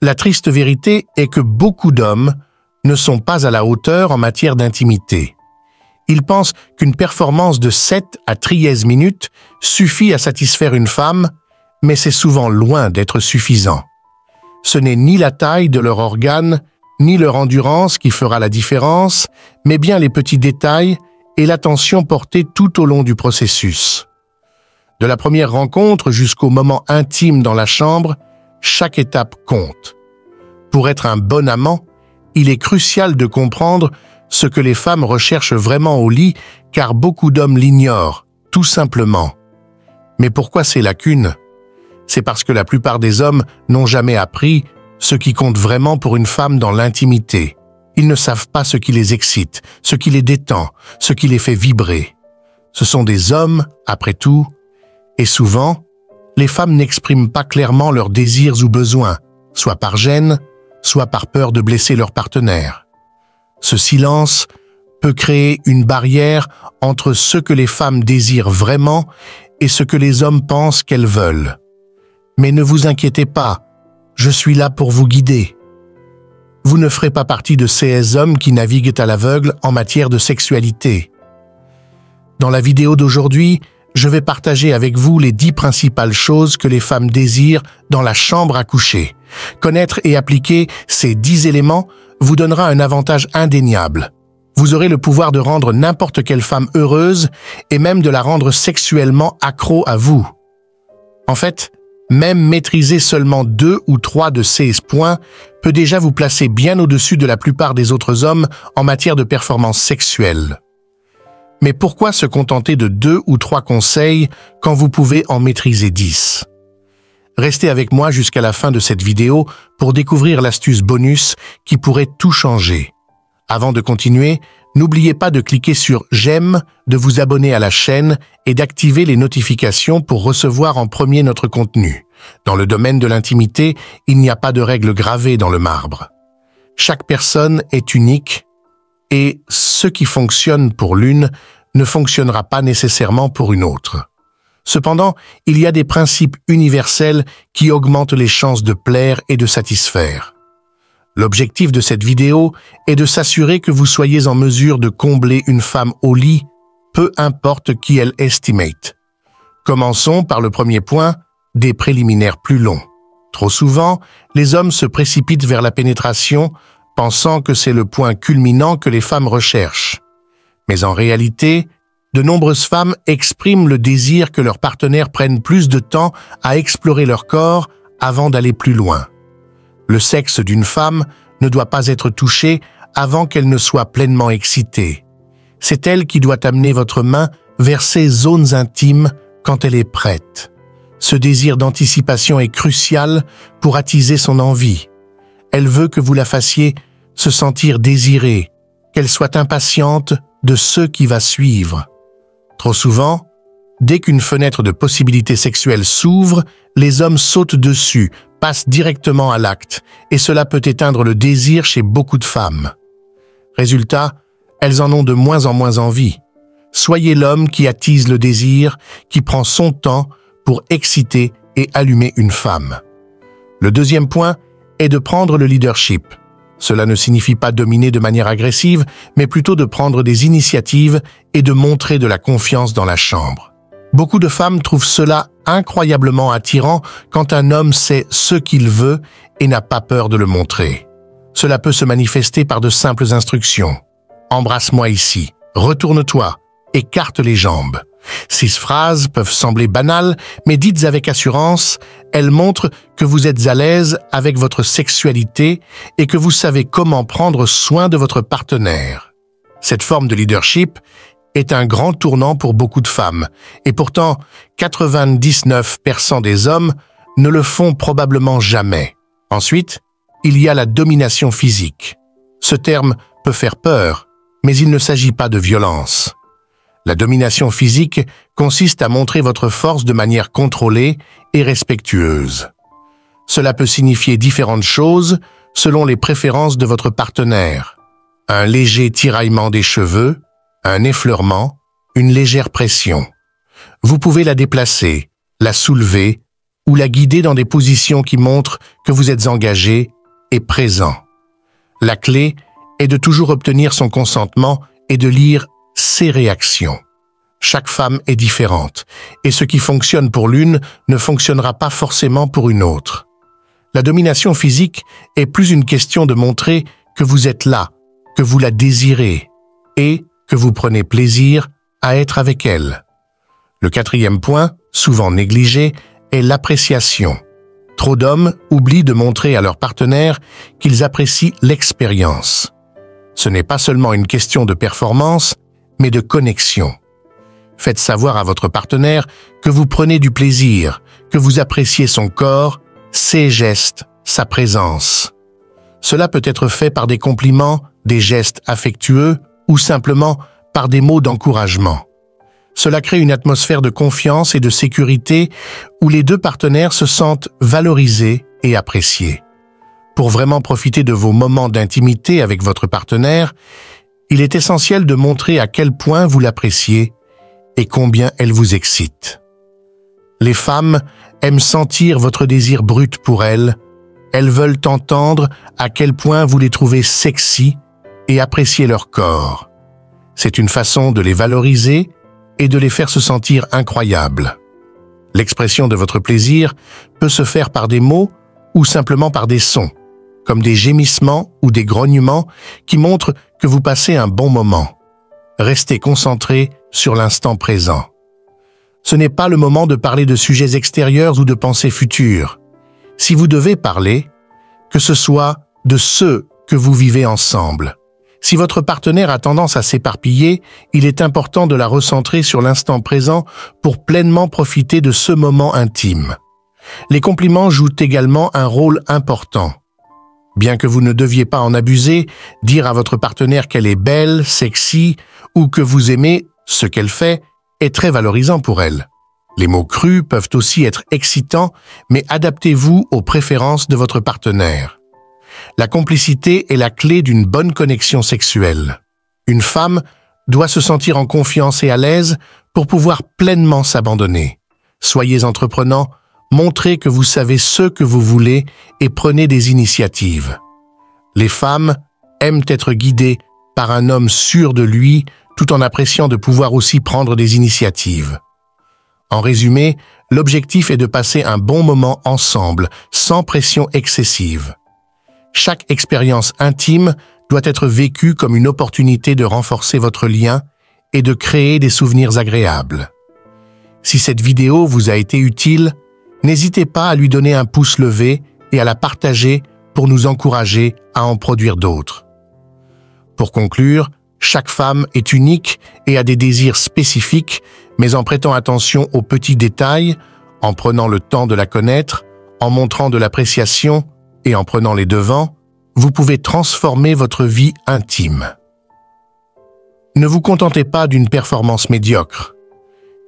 La triste vérité est que beaucoup d'hommes ne sont pas à la hauteur en matière d'intimité. Ils pensent qu'une performance de 7 à 13 minutes suffit à satisfaire une femme, mais c'est souvent loin d'être suffisant. Ce n'est ni la taille de leur organe, ni leur endurance qui fera la différence, mais bien les petits détails et l'attention portée tout au long du processus. De la première rencontre jusqu'au moment intime dans la chambre, chaque étape compte. Pour être un bon amant, il est crucial de comprendre ce que les femmes recherchent vraiment au lit, car beaucoup d'hommes l'ignorent, tout simplement. Mais pourquoi ces lacunes? C'est parce que la plupart des hommes n'ont jamais appris ce qui compte vraiment pour une femme dans l'intimité. Ils ne savent pas ce qui les excite, ce qui les détend, ce qui les fait vibrer. Ce sont des hommes, après tout, et souvent, les femmes n'expriment pas clairement leurs désirs ou besoins, soit par gêne, soit par peur de blesser leur partenaire. Ce silence peut créer une barrière entre ce que les femmes désirent vraiment et ce que les hommes pensent qu'elles veulent. Mais ne vous inquiétez pas, je suis là pour vous guider. Vous ne ferez pas partie de ces hommes qui naviguent à l'aveugle en matière de sexualité. Dans la vidéo d'aujourd'hui, je vais partager avec vous les 10 principales choses que les femmes désirent dans la chambre à coucher. Connaître et appliquer ces 10 éléments vous donnera un avantage indéniable. Vous aurez le pouvoir de rendre n'importe quelle femme heureuse et même de la rendre sexuellement accro à vous. En fait, même maîtriser seulement 2 ou 3 de ces points peut déjà vous placer bien au-dessus de la plupart des autres hommes en matière de performance sexuelle. Mais pourquoi se contenter de 2 ou 3 conseils quand vous pouvez en maîtriser 10? Restez avec moi jusqu'à la fin de cette vidéo pour découvrir l'astuce bonus qui pourrait tout changer. Avant de continuer, n'oubliez pas de cliquer sur « J'aime », de vous abonner à la chaîne et d'activer les notifications pour recevoir en premier notre contenu. Dans le domaine de l'intimité, il n'y a pas de règles gravées dans le marbre. Chaque personne est unique et ce qui fonctionne pour l'une ne fonctionnera pas nécessairement pour une autre. Cependant, il y a des principes universels qui augmentent les chances de plaire et de satisfaire. L'objectif de cette vidéo est de s'assurer que vous soyez en mesure de combler une femme au lit, peu importe qui elle estimate. Commençons par le premier point, des préliminaires plus longs. Trop souvent, les hommes se précipitent vers la pénétration, pensant que c'est le point culminant que les femmes recherchent. Mais en réalité, de nombreuses femmes expriment le désir que leurs partenaires prennent plus de temps à explorer leur corps avant d'aller plus loin. Le sexe d'une femme ne doit pas être touché avant qu'elle ne soit pleinement excitée. C'est elle qui doit amener votre main vers ses zones intimes quand elle est prête. Ce désir d'anticipation est crucial pour attiser son envie. Elle veut que vous la fassiez se sentir désirée, qu'elle soit impatiente de ce qui va suivre. Trop souvent, dès qu'une fenêtre de possibilités sexuelles s'ouvre, les hommes sautent dessus, passent directement à l'acte, et cela peut éteindre le désir chez beaucoup de femmes. Résultat, elles en ont de moins en moins envie. Soyez l'homme qui attise le désir, qui prend son temps pour exciter et allumer une femme. Le deuxième point est de prendre le leadership. Cela ne signifie pas dominer de manière agressive, mais plutôt de prendre des initiatives et de montrer de la confiance dans la chambre. Beaucoup de femmes trouvent cela incroyablement attirant quand un homme sait ce qu'il veut et n'a pas peur de le montrer. Cela peut se manifester par de simples instructions. Embrasse-moi ici, retourne-toi, écarte les jambes. Ces phrases peuvent sembler banales, mais dites avec assurance, elles montrent que vous êtes à l'aise avec votre sexualité et que vous savez comment prendre soin de votre partenaire. Cette forme de leadership est un grand tournant pour beaucoup de femmes, et pourtant 99% des hommes ne le font probablement jamais. Ensuite, il y a la domination physique. Ce terme peut faire peur, mais il ne s'agit pas de violence. La domination physique consiste à montrer votre force de manière contrôlée et respectueuse. Cela peut signifier différentes choses selon les préférences de votre partenaire. Un léger tiraillement des cheveux, un effleurement, une légère pression. Vous pouvez la déplacer, la soulever ou la guider dans des positions qui montrent que vous êtes engagé et présent. La clé est de toujours obtenir son consentement et de lire ses réactions. Chaque femme est différente, et ce qui fonctionne pour l'une ne fonctionnera pas forcément pour une autre. La domination physique est plus une question de montrer que vous êtes là, que vous la désirez, et que vous prenez plaisir à être avec elle. Le quatrième point, souvent négligé, est l'appréciation. Trop d'hommes oublient de montrer à leur partenaire qu'ils apprécient l'expérience. Ce n'est pas seulement une question de performance, mais de connexion. Faites savoir à votre partenaire que vous prenez du plaisir, que vous appréciez son corps, ses gestes, sa présence. Cela peut être fait par des compliments, des gestes affectueux ou simplement par des mots d'encouragement. Cela crée une atmosphère de confiance et de sécurité où les deux partenaires se sentent valorisés et appréciés. Pour vraiment profiter de vos moments d'intimité avec votre partenaire, il est essentiel de montrer à quel point vous l'appréciez et combien elle vous excite. Les femmes aiment sentir votre désir brut pour elles. Elles veulent entendre à quel point vous les trouvez sexy et apprécier leur corps. C'est une façon de les valoriser et de les faire se sentir incroyables. L'expression de votre plaisir peut se faire par des mots ou simplement par des sons, comme des gémissements ou des grognements qui montrent que vous passez un bon moment. Restez concentré sur l'instant présent. Ce n'est pas le moment de parler de sujets extérieurs ou de pensées futures. Si vous devez parler, que ce soit de ceux que vous vivez ensemble. Si votre partenaire a tendance à s'éparpiller, il est important de la recentrer sur l'instant présent pour pleinement profiter de ce moment intime. Les compliments jouent également un rôle important. Bien que vous ne deviez pas en abuser, dire à votre partenaire qu'elle est belle, sexy ou que vous aimez ce qu'elle fait est très valorisant pour elle. Les mots crus peuvent aussi être excitants, mais adaptez-vous aux préférences de votre partenaire. La complicité est la clé d'une bonne connexion sexuelle. Une femme doit se sentir en confiance et à l'aise pour pouvoir pleinement s'abandonner. Soyez entreprenant, montrez que vous savez ce que vous voulez et prenez des initiatives. Les femmes aiment être guidées par un homme sûr de lui, tout en appréciant de pouvoir aussi prendre des initiatives. En résumé, l'objectif est de passer un bon moment ensemble, sans pression excessive. Chaque expérience intime doit être vécue comme une opportunité de renforcer votre lien et de créer des souvenirs agréables. Si cette vidéo vous a été utile, n'hésitez pas à lui donner un pouce levé et à la partager pour nous encourager à en produire d'autres. Pour conclure, chaque femme est unique et a des désirs spécifiques, mais en prêtant attention aux petits détails, en prenant le temps de la connaître, en montrant de l'appréciation et en prenant les devants, vous pouvez transformer votre vie intime. Ne vous contentez pas d'une performance médiocre.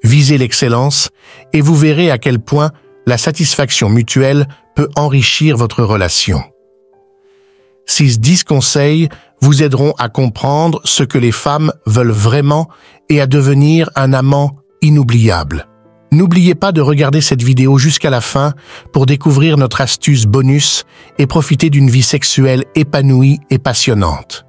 Visez l'excellence et vous verrez à quel point la satisfaction mutuelle peut enrichir votre relation. Ces 10 conseils vous aideront à comprendre ce que les femmes veulent vraiment et à devenir un amant inoubliable. N'oubliez pas de regarder cette vidéo jusqu'à la fin pour découvrir notre astuce bonus et profiter d'une vie sexuelle épanouie et passionnante.